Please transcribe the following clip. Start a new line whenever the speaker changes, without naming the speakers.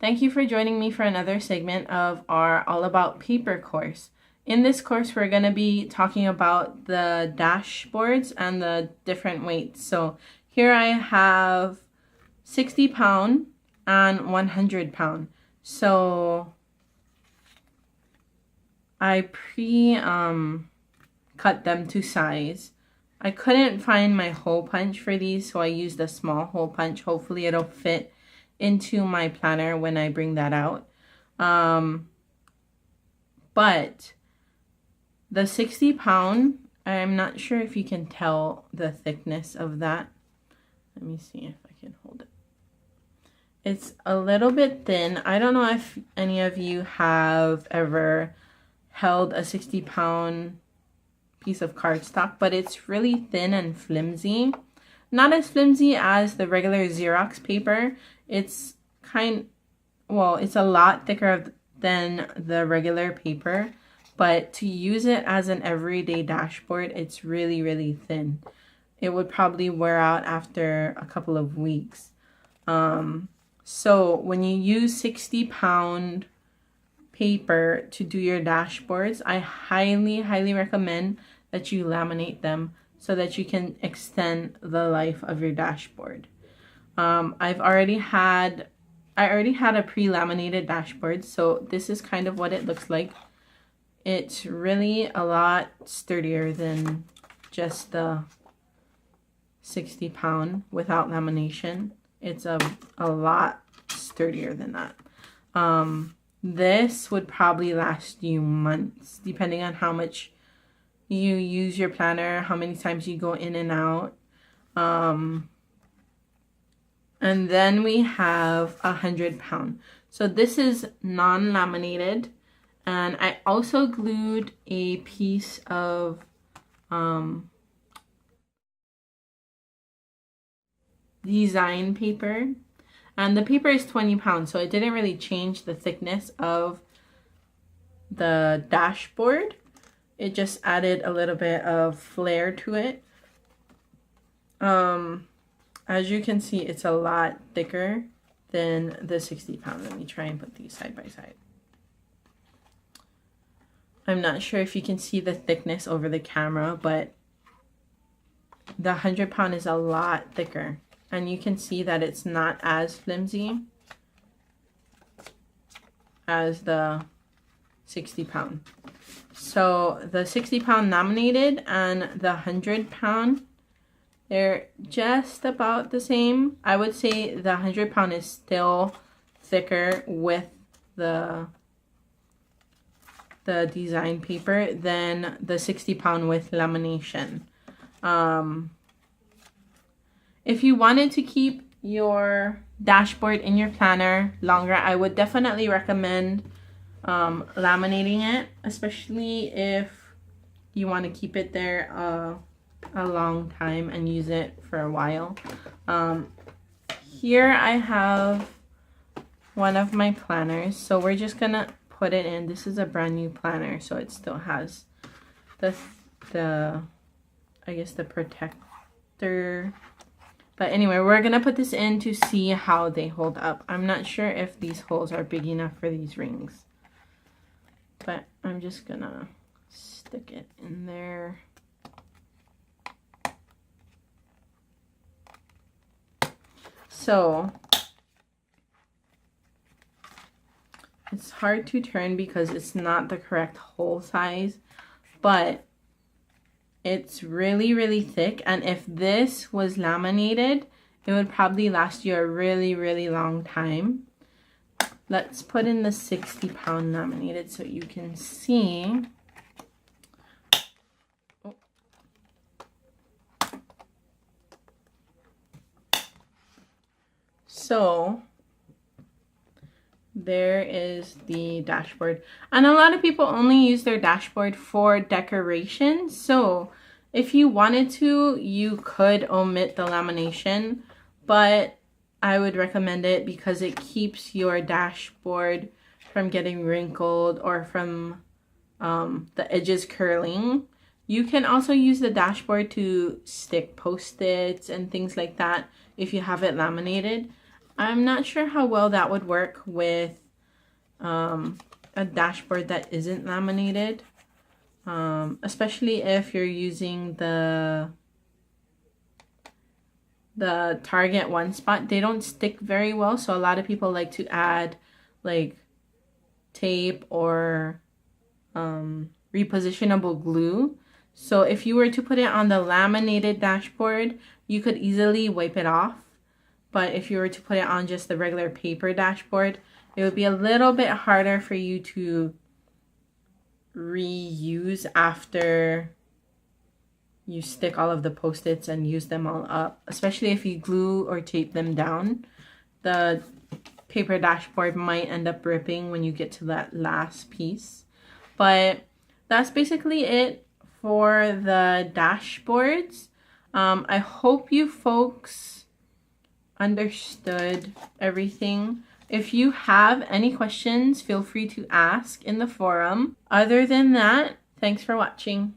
Thank you for joining me for another segment of our All About Paper course. In this course, we're going to be talking about the dashboards and the different weights. So here I have 60 pound and 100 pound. So I cut them to size. I couldn't find my hole punch for these, so I used a small hole punch. Hopefully it'll fit into my planner when I bring that out. But the 60 pound, I'm not sure if you can tell the thickness of that. Let me see if I can hold it. It's a little bit thin. I don't know if any of you have ever held a 60 pound piece of cardstock, but it's really thin and flimsy. Not as flimsy as the regular Xerox paper. It's it's a lot thicker than the regular paper, but to use it as an everyday dashboard, it's really, really thin. It would probably wear out after a couple of weeks. So when you use 60 pound paper to do your dashboards, I highly recommend that you laminate them so that you can extend the life of your dashboard. I already had a pre-laminated dashboard, so this is kind of what it looks like. It's really a lot sturdier than just the 60 pound without lamination. It's a lot sturdier than that. This would probably last you months, depending on how much you use your planner, how many times you go in and out. And then we have 100 pound. So this is non-laminated, and I also glued a piece of design paper, and the paper is 20 pounds, so it didn't really change the thickness of the dashboard. It just added a little bit of flair to it. As you can see, it's a lot thicker than the 60 pound. Let me try and put these side by side. I'm not sure if you can see the thickness over the camera, but the 100 pound is a lot thicker. And you can see that it's not as flimsy as the 60 pound. So the 60 pound laminated and the 100 pound, they're just about the same. I would say the 100 pound is still thicker with the design paper than the 60 pound with lamination. If you wanted to keep your dashboard in your planner longer, I would definitely recommend laminating it, especially if you want to keep it there a long time and use it for a while. Here I have one of my planners, so we're just gonna put it in. This is a brand new planner, so it still has the I guess the protector. But anyway, we're gonna put this in to see how they hold up. I'm not sure if these holes are big enough for these rings, but I'm just gonna stick it in there. So it's hard to turn because it's not the correct hole size, but it's really thick, and if this was laminated, it would probably last you a really long time. Let's put in the 60 pound laminated so you can see. Oh. So there is the dashboard, and a lot of people only use their dashboard for decoration. So if you wanted to, you could omit the lamination, but I would recommend it because it keeps your dashboard from getting wrinkled or from the edges curling. You can also use the dashboard to stick post-its and things like that if you have it laminated. I'm not sure how well that would work with a dashboard that isn't laminated, especially if you're using the Target one spot. They don't stick very well, so a lot of people like to add like tape or repositionable glue. So if you were to put it on the laminated dashboard, you could easily wipe it off. But if you were to put it on just the regular paper dashboard, it would be a little bit harder for you to reuse after you stick all of the Post-its and use them all up, especially if you glue or tape them down. The paper dashboard might end up ripping when you get to that last piece. But that's basically it for the dashboards. I hope you folks understood everything. If you have any questions, feel free to ask in the forum. Other than that, thanks for watching.